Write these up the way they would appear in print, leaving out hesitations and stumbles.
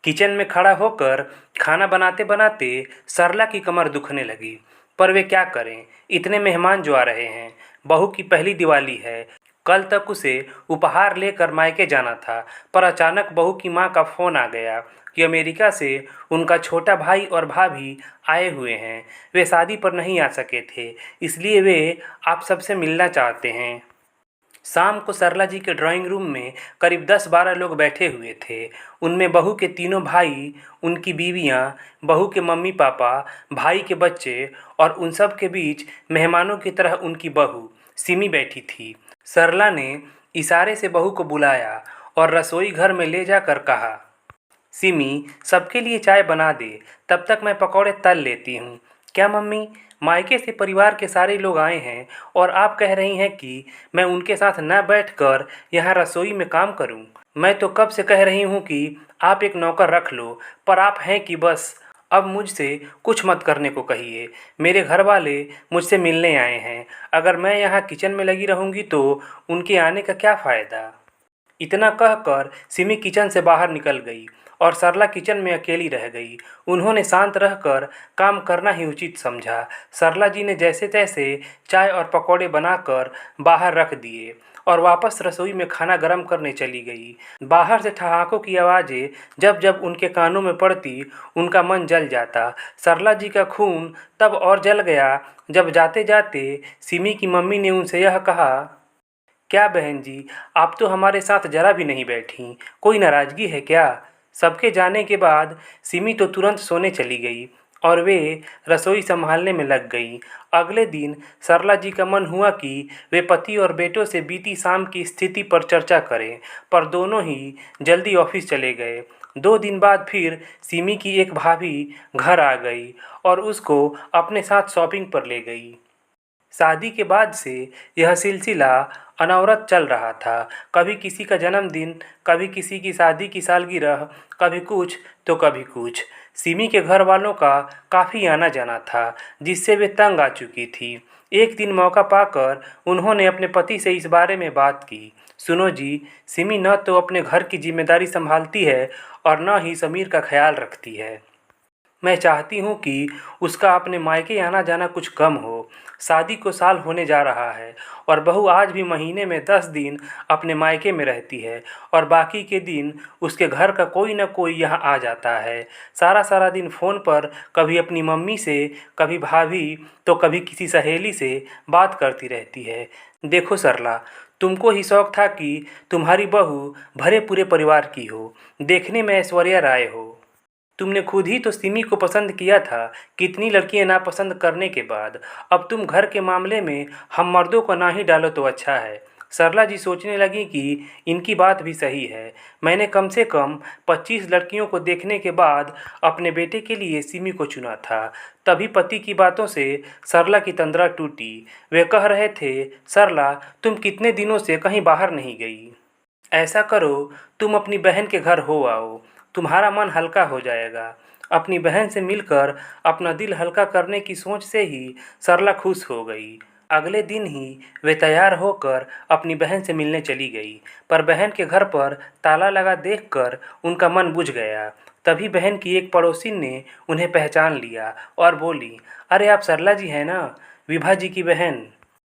Kitchen में खड़ा होकर खाना बनाते बनाते सरला की कमर दुखने लगी। पर वे क्या करें, इतने मेहमान जो आ रहे हैं। बहू की पहली दिवाली है। कल तक उसे उपहार लेकर मायके जाना था, पर अचानक बहू की माँ का फ़ोन आ गया कि अमेरिका से उनका छोटा भाई और भाभी आए हुए हैं। वे शादी पर नहीं आ सके थे, इसलिए वे आप सबसे मिलना चाहते हैं। शाम को सरला जी के ड्राइंग रूम में करीब 10-12 लोग बैठे हुए थे। उनमें बहू के तीनों भाई, उनकी बीवियां, बहू के मम्मी पापा, भाई के बच्चे और उन सब के बीच मेहमानों की तरह उनकी बहू सिमी बैठी थी। सरला ने इशारे से बहू को बुलाया और रसोई घर में ले जाकर कहा, सिमी, सबके लिए चाय बना दे, तब तक मैं पकौड़े तल लेती हूँ। क्या मम्मी, मायके से परिवार के सारे लोग आए हैं और आप कह रही हैं कि मैं उनके साथ न बैठकर यहाँ रसोई में काम करूँ? मैं तो कब से कह रही हूँ कि आप एक नौकर रख लो, पर आप हैं कि बस अब मुझसे कुछ मत करने को कहिए। मेरे घर वाले मुझसे मिलने आए हैं। अगर मैं यहाँ किचन में लगी रहूँगी तो उनके आने का क्या फ़ायदा? इतना कहकर सिमी किचन से बाहर निकल गई और सरला किचन में अकेली रह गई। उन्होंने शांत रहकर काम करना ही उचित समझा। सरला जी ने जैसे तैसे चाय और पकौड़े बनाकर बाहर रख दिए और वापस रसोई में खाना गर्म करने चली गई। बाहर से ठहाकों की आवाज़ें जब जब उनके कानों में पड़ती, उनका मन जल जाता। सरला जी का खून तब और जल गया जब जाते जाते सिमी की मम्मी ने उनसे यह कहा, क्या बहन जी, आप तो हमारे साथ जरा भी नहीं बैठी। कोई नाराज़गी है क्या? सबके जाने के बाद सिमी तो तुरंत सोने चली गई और वे रसोई संभालने में लग गई। अगले दिन सरला जी का मन हुआ कि वे पति और बेटों से बीती शाम की स्थिति पर चर्चा करें, पर दोनों ही जल्दी ऑफिस चले गए। 2 दिन बाद फिर सिमी की एक भाभी घर आ गई और उसको अपने साथ शॉपिंग पर ले गई। शादी के बाद से यह सिलसिला अनवरत चल रहा था। कभी किसी का जन्मदिन, कभी किसी की शादी की सालगिरह, कभी कुछ तो कभी कुछ। सिमी के घर वालों का काफ़ी आना जाना था, जिससे वे तंग आ चुकी थी। एक दिन मौका पाकर उन्होंने अपने पति से इस बारे में बात की। सुनो जी, सिमी न तो अपने घर की जिम्मेदारी संभालती है और न ही समीर का ख्याल रखती है। मैं चाहती हूँ कि उसका अपने मायके आना जाना कुछ कम हो। शादी को साल होने जा रहा है और बहू आज भी महीने में 10 दिन अपने मायके में रहती है और बाकी के दिन उसके घर का कोई न कोई यहाँ आ जाता है। सारा सारा दिन फ़ोन पर कभी अपनी मम्मी से, कभी भाभी, तो कभी किसी सहेली से बात करती रहती है। देखो सरला, तुमको ही शौक था कि तुम्हारी बहू भरे पूरे परिवार की हो, देखने में ऐश्वर्या राय हो। तुमने खुद ही तो सिमी को पसंद किया था, कितनी लड़कियां नापसंद करने के बाद। अब तुम घर के मामले में हम मर्दों को ना ही डालो तो अच्छा है। सरला जी सोचने लगी कि इनकी बात भी सही है। मैंने कम से कम 25 लड़कियों को देखने के बाद अपने बेटे के लिए सिमी को चुना था। तभी पति की बातों से सरला की तंद्रा टूटी। वे कह रहे थे, सरला, तुम कितने दिनों से कहीं बाहर नहीं गई। ऐसा करो, तुम अपनी बहन के घर हो आओ, तुम्हारा मन हल्का हो जाएगा। अपनी बहन से मिलकर अपना दिल हल्का करने की सोच से ही सरला खुश हो गई। अगले दिन ही वे तैयार होकर अपनी बहन से मिलने चली गई, पर बहन के घर पर ताला लगा देखकर उनका मन बुझ गया। तभी बहन की एक पड़ोसिन ने उन्हें पहचान लिया और बोली, अरे आप सरला जी हैं ना, विभा जी की बहन।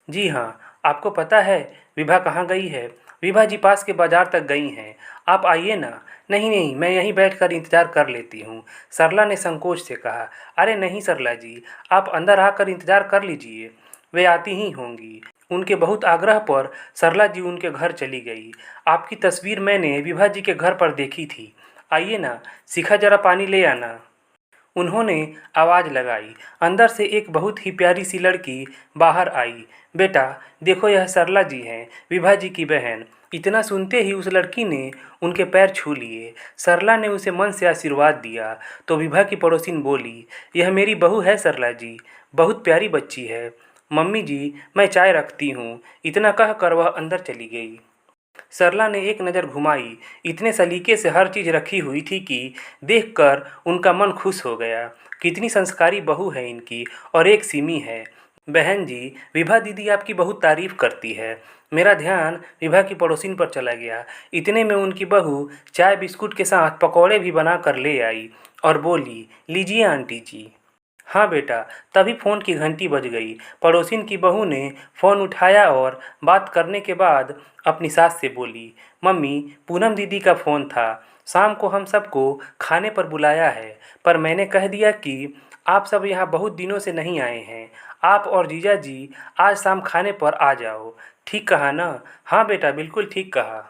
जी हाँ, आपको पता है विभा कहाँ गई है? विभा जी पास के बाजार तक गई हैं। आप आइए ना। नहीं नहीं, मैं यहीं बैठकर इंतज़ार कर लेती हूँ, सरला ने संकोच से कहा। अरे नहीं सरला जी, आप अंदर आकर इंतज़ार कर लीजिए, वे आती ही होंगी। उनके बहुत आग्रह पर सरला जी उनके घर चली गई। आपकी तस्वीर मैंने विभा जी के घर पर देखी थी। आइए ना, शिखा जरा पानी ले आना। उन्होंने आवाज़ लगाई। अंदर से एक बहुत ही प्यारी सी लड़की बाहर आई। बेटा देखो, यह सरला जी हैं, विभा जी की बहन। इतना सुनते ही उस लड़की ने उनके पैर छू लिए। सरला ने उसे मन से आशीर्वाद दिया तो विभा की पड़ोसिन बोली, यह मेरी बहू है सरला जी, बहुत प्यारी बच्ची है। मम्मी जी, मैं चाय रखती हूँ। इतना कहकर वह अंदर चली गई। सरला ने एक नज़र घुमाई। इतने सलीके से हर चीज़ रखी हुई थी कि देखकर उनका मन खुश हो गया। कितनी संस्कारी बहू है इनकी, और एक सिमी है बहन जी, विभा दीदी आपकी बहुत तारीफ करती है। मेरा ध्यान विभा की पड़ोसिन पर चला गया। इतने में उनकी बहू चाय बिस्कुट के साथ पकौड़े भी बना कर ले आई और बोली, लीजिए आंटी जी। हाँ बेटा, तभी फ़ोन की घंटी बज गई। पड़ोसिन की बहू ने फ़ोन उठाया और बात करने के बाद अपनी सास से बोली, मम्मी, पूनम दीदी का फ़ोन था। शाम को हम सबको खाने पर बुलाया है, पर मैंने कह दिया कि आप सब यहाँ बहुत दिनों से नहीं आए हैं। आप और जीजा जी आज शाम खाने पर आ जाओ। ठीक कहा ना? हाँ बेटा, बिल्कुल ठीक कहा।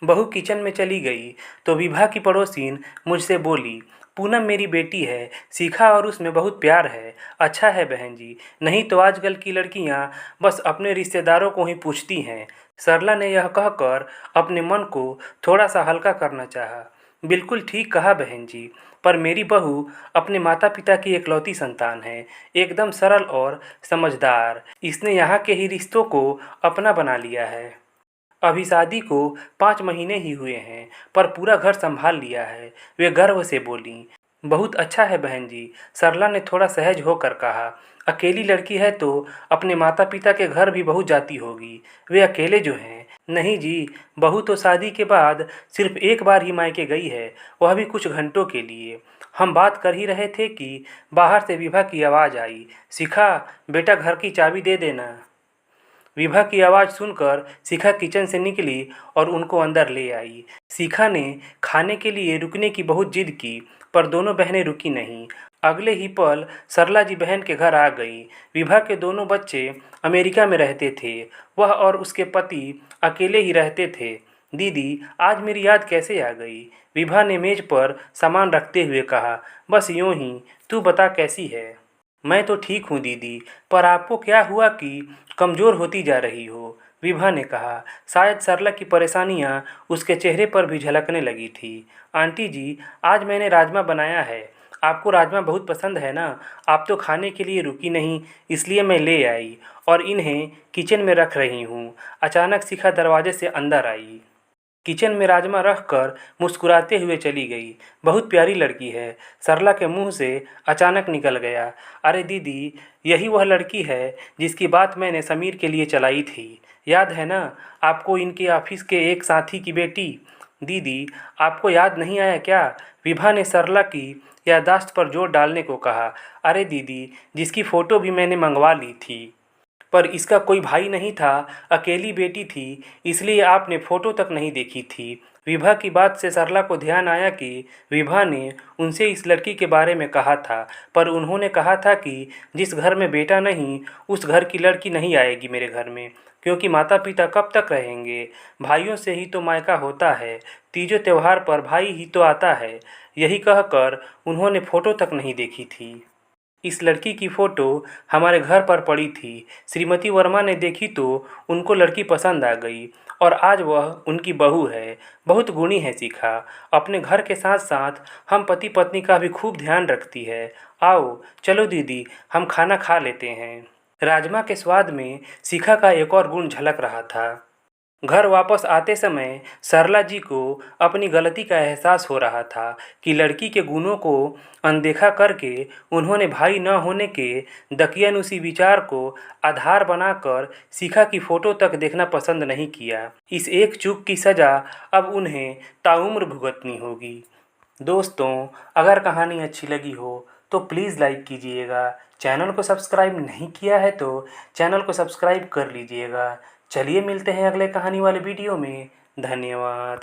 बहू किचन में चली गई तो विभा की पड़ोसिन मुझसे बोली, पूनम मेरी बेटी है, सीखा और उसमें बहुत प्यार है। अच्छा है बहन जी, नहीं तो आजकल की लड़कियां बस अपने रिश्तेदारों को ही पूछती हैं। सरला ने यह कहकर अपने मन को थोड़ा सा हल्का करना चाहा। बिल्कुल ठीक कहा बहन जी, पर मेरी बहू अपने माता पिता की इकलौती संतान है, एकदम सरल और समझदार। इसने यहाँ के ही रिश्तों को अपना बना लिया है। अभी शादी को 5 महीने ही हुए हैं, पर पूरा घर संभाल लिया है। वे गर्व से बोलीं। बहुत अच्छा है बहन जी, सरला ने थोड़ा सहज होकर कहा। अकेली लड़की है तो अपने माता पिता के घर भी बहुत जाती होगी। वे अकेले जो हैं। नहीं जी, बहू तो शादी के बाद सिर्फ एक बार ही मायके गई है, वह भी कुछ घंटों के लिए। हम बात कर ही रहे थे कि बाहर से विभा की आवाज़ आई, शिखा बेटा घर की चाबी दे देना। विभा की आवाज़ सुनकर शिखा किचन से निकली और उनको अंदर ले आई। शिखा ने खाने के लिए रुकने की बहुत जिद की, पर दोनों बहनें रुकी नहीं। अगले ही पल सरला जी बहन के घर आ गई। विभा के दोनों बच्चे अमेरिका में रहते थे। वह और उसके पति अकेले ही रहते थे। दीदी, आज मेरी याद कैसे आ गई? विभा ने मेज पर सामान रखते हुए कहा। बस यूं ही, तू बता कैसी है? मैं तो ठीक हूँ दीदी, पर आपको क्या हुआ कि कमज़ोर होती जा रही हो? विभा ने कहा। शायद सरला की परेशानियाँ उसके चेहरे पर भी झलकने लगी थी। आंटी जी, आज मैंने राजमा बनाया है। आपको राजमा बहुत पसंद है ना? आप तो खाने के लिए रुकी नहीं, इसलिए मैं ले आई और इन्हें किचन में रख रही हूँ। अचानक शिखा दरवाजे से अंदर आई। किचन में राजमा रख कर मुस्कुराते हुए चली गई। बहुत प्यारी लड़की है, सरला के मुंह से अचानक निकल गया। अरे दीदी, यही वह लड़की है जिसकी बात मैंने समीर के लिए चलाई थी। याद है ना आपको, इनके ऑफिस के एक साथी की बेटी? दीदी, आपको याद नहीं आया क्या? विभा ने सरला की याददाश्त पर जोर डालने को कहा। अरे दीदी, जिसकी फ़ोटो भी मैंने मंगवा ली थी, पर इसका कोई भाई नहीं था, अकेली बेटी थी, इसलिए आपने फ़ोटो तक नहीं देखी थी। विभा की बात से सरला को ध्यान आया कि विभा ने उनसे इस लड़की के बारे में कहा था, पर उन्होंने कहा था कि जिस घर में बेटा नहीं, उस घर की लड़की नहीं आएगी मेरे घर में, क्योंकि माता पिता कब तक रहेंगे? भाइयों से ही तो मायका होता है, तीजों त्योहार पर भाई ही तो आता है। यही कहकर उन्होंने फ़ोटो तक नहीं देखी थी। इस लड़की की फ़ोटो हमारे घर पर पड़ी थी। श्रीमती वर्मा ने देखी तो उनको लड़की पसंद आ गई और आज वह उनकी बहू है। बहुत गुणी है शिखा। अपने घर के साथ साथ हम पति पत्नी का भी खूब ध्यान रखती है। आओ चलो दीदी, हम खाना खा लेते हैं। राजमा के स्वाद में शिखा का एक और गुण झलक रहा था। घर वापस आते समय सरला जी को अपनी गलती का एहसास हो रहा था कि लड़की के गुणों को अनदेखा करके उन्होंने भाई न होने के दकियानुसी विचार को आधार बनाकर शिखा की फ़ोटो तक देखना पसंद नहीं किया। इस एक चूक की सज़ा अब उन्हें ताउम्र भुगतनी होगी। दोस्तों, अगर कहानी अच्छी लगी हो तो प्लीज़ लाइक कीजिएगा। चैनल को सब्सक्राइब नहीं किया है तो चैनल को सब्सक्राइब कर लीजिएगा। चलिए मिलते हैं अगले कहानी वाले वीडियो में। धन्यवाद।